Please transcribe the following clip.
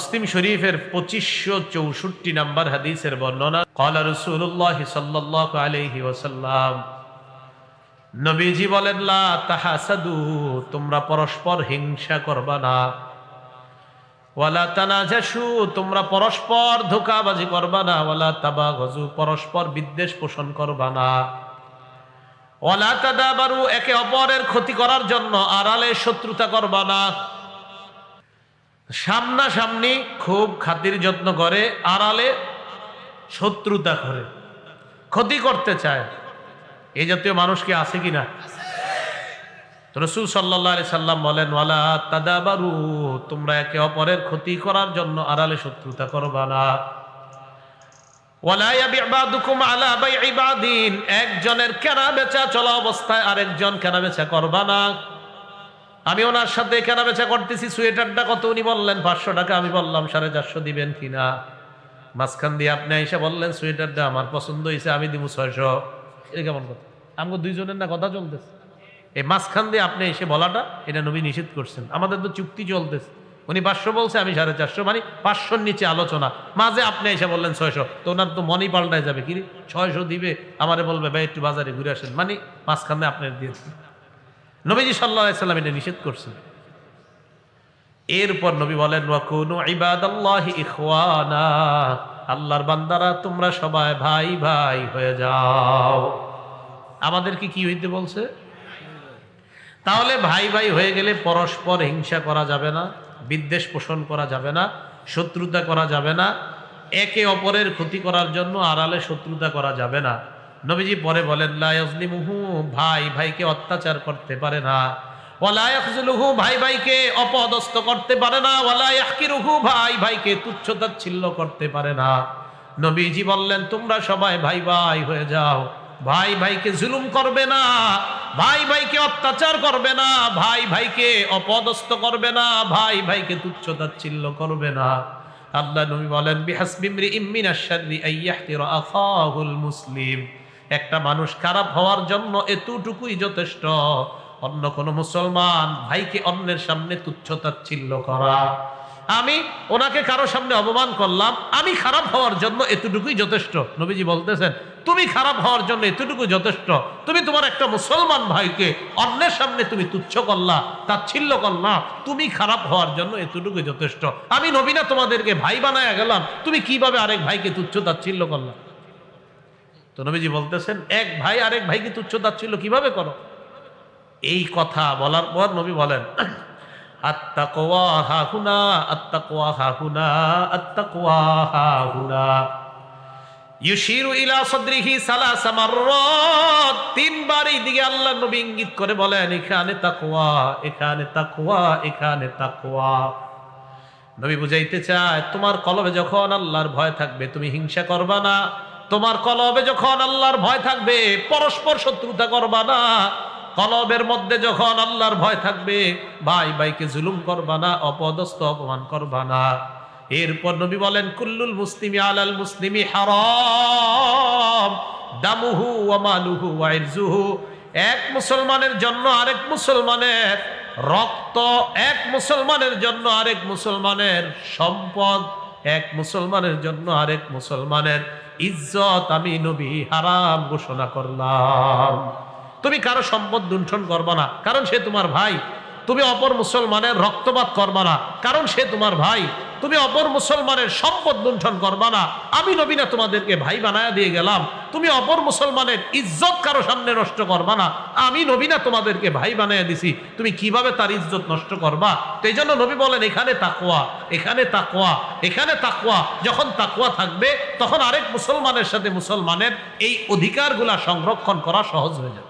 মুসলিম শরীফের 2564 নম্বর হাদিসের বর্ণনা, ক্বালা রাসূলুল্লাহ সাল্লাল্লাহু আলাইহি ওয়াসাল্লাম, নবীজি বলেন, লা তাহাসাদু, তোমরা পরস্পর হিংসা করবা না, ওয়ালা তানাজাসু, তোমরা পরস্পর ধোঁকাবাজি করবা না, ওয়ালা তাবাগজু, পরস্পর বিদ্বেষ পোষণ করবা না, ওয়ালা তাদাবারু, একে অপরের ক্ষতি করার জন্য আড়ালে শত্রুতা করবা না। সামনাসামনি খুব খাতির যত্ন করে, আড়ালে শত্রুতা করে, ক্ষতি করতে চায়, এই জাতীয় মানুষ কি আছে কিনা? রাসূল সাল্লাল্লাহু আলাইহি সাল্লাম বলেন, ওয়ালা তাদাবারু, তোমরা একে অপরের ক্ষতি করার জন্য আড়ালে শত্রুতা করবা না। ওয়ালা ইয়াবি বাদুকুম আলা বাই'i বাদিন, একজনের কেনা বেচা চলা অবস্থায় আরেকজন কেনা বেচা করবা না। আমি ওনার সাথে কেনা বেচা করতেছি, সোয়েটারটা কত? উনি বললেন 500 টাকা, আমি বললাম 450 দিবেন কিনা। মাঝখান দিয়ে আপনি এসে বললেন সোয়েটারটা আমার পছন্দ হয়েছে, আমি দিব 600। এটা কেমন কথা? আমাকে দুইজনের না কথা চলতেছে, এই মাঝখান দিয়ে আপনি এসে বলাটা, এটা নবী নিষেধ করছেন। আমাদের তো চুক্তি চলতেছে, উনি 500 বলছে, আমি 450, মানে 500-র নিচে আলোচনা, মাঝে আপনি এসে বললেন 600, তো ওনার তো মনই পাল্টায় যাবে, কি 600 দিবে, আমারে বলবে ভাই একটু বাজারে ঘুরে আসেন, মানে মাঝখানে আপনার দিয়েছেন। নবীজি সাল্লাল্লাহু আলাইহি সাল্লাম এটা নিষেধ করছেন। এরপর নবী বলেন, ওয়া কুনু ইবাদাল্লাহি ইখওয়ানা, আল্লাহর বান্দারা তোমরা সবাই ভাই ভাই হয়ে যাও। আমাদেরকে কি হইতে বলছে? তাহলে ভাই ভাই হয়ে গেলে পরস্পর হিংসা করা যাবে না, বিদ্বেষ পোষণ করা যাবে না, শত্রুতা করা যাবে না, একে অপরের ক্ষতি করার জন্য আড়ালে শত্রুতা করা যাবে না। নবীজি পরে বলেন, লা ইয়াজলিমুহু, ভাই ভাইকে অত্যাচার করতে পারে না, ওয়ালা ইয়াখযুলুহু, ভাই ভাইকে অপদস্থ করতে পারে না, ওয়ালা ইয়াহকিরুহু, ভাই ভাইকে তুচ্ছ-তাচ্ছিল্য করতে পারে না। নবীজি বললেন, তোমরা সবাই ভাই ভাই হয়ে যাও, ভাই ভাইকে জুলুম করবে না, ভাই ভাইকে অত্যাচার করবে না, ভাই ভাইকে অপদস্থ করবে না, ভাই ভাইকে তুচ্ছ-তাচ্ছিল্য করবে না। আল্লাহ নবী বলেন, বিহাসবি ইমরিইম মিনাশ শাররি আইয়াহতিরা আখাহুল মুসলিম, একটা মানুষ খারাপ হওয়ার জন্য এতটুকুই যথেষ্ট, অন্য কোন মুসলমান ভাইকে অন্যের সামনে তুচ্ছ-তাচ্ছিল্য করা। আমি ওনাকে কারো সামনে অপমান করলাম, আমি খারাপ হওয়ার জন্য এতটুকুই যথেষ্ট। নবীজি বলতেছেন, তুমি খারাপ হওয়ার জন্য এতটুকু যথেষ্ট, তুমি তোমার একটা মুসলমান ভাইকে অন্যের সামনে তুমি তুচ্ছ করলা, তাচ্ছিল্য করলা, তুমি খারাপ হওয়ার জন্য এতটুকু যথেষ্ট। আমি নবী না তোমাদেরকে ভাই বানায়া গেলাম, তুমি কিভাবে আরেক ভাইকে তুচ্ছ তাচ্ছিল্য করলা? তো নবীজি বলতেছেন, এক ভাই আরেক ভাইকে তুচ্ছ তাচ্ছিল্য কিভাবে করো? এই কথা বলার পর নবী বলেন, আত্তাকওয়া হাহুনা, আত্তাকওয়া হাহুনা, আত্তাকওয়া হাহুনা। ইউশিরু ইলা সাদরিহি সালাসা মাররাত, তিনবার এই দিকে আল্লাহ নবী ইঙ্গিত করে বলেন, এখানে তাকওয়া, এখানে তাকওয়া, এখানে তাকওয়া। নবী বুঝাইতে চায়, তোমার কলবে যখন আল্লাহর ভয় থাকবে তুমি হিংসা করবা না, তোমার কলবে যখন আল্লাহর ভয় থাকবে পরস্পর শত্রুতা করবা না, কলবের মধ্যে যখন আল্লাহর ভয় থাকবে ভাই ভাইকে জুলুম করবা না, অপদস্থ অপমান করবা না। এরপর নবী বলেন, কুল্লুল মুসলিমি আলাল মুসলিমি হারাম, দামুহু ওয়া মালুহু ওয়া ইরজুহু, এক মুসলমানের জন্য আরেক মুসলমানের রক্ত, এক মুসলমানের জন্য আরেক মুসলমানের সম্পদ, এক মুসলমানের জন্য আরেক মুসলমানের ইজ্জত আমি নবী হারাম ঘোষণা করলাম। তুমি কারো সম্পদ লুণ্ঠন করবা না, কারণ সে তোমার ভাই। তুমি অপর মুসলমানের রক্তপাত করবা না, কারণ সে তোমার ভাই। তুমি অপর মুসলমানের সম্পদ লুণ্ঠন করবা না, আমি নবী না তোমাদেরকে ভাই বানায়া দিয়ে গেলাম। তুমি অপর মুসলমানের ইজ্জত কারো সামনে নষ্ট করবা না, আমি নবী না তোমাদেরকে ভাই বানায়া দিছি, তুমি কিভাবে তার ইজ্জত নষ্ট করবা? তো এই জন্য নবী বলেন, এখানে তাকওয়া, এখানে তাকওয়া, এখানে তাকওয়া। যখন তাকওয়া থাকবে তখন আরেক মুসলমানের সাথে মুসলমানের এই অধিকারগুলা সংরক্ষণ করা সহজ হয়ে যাবে।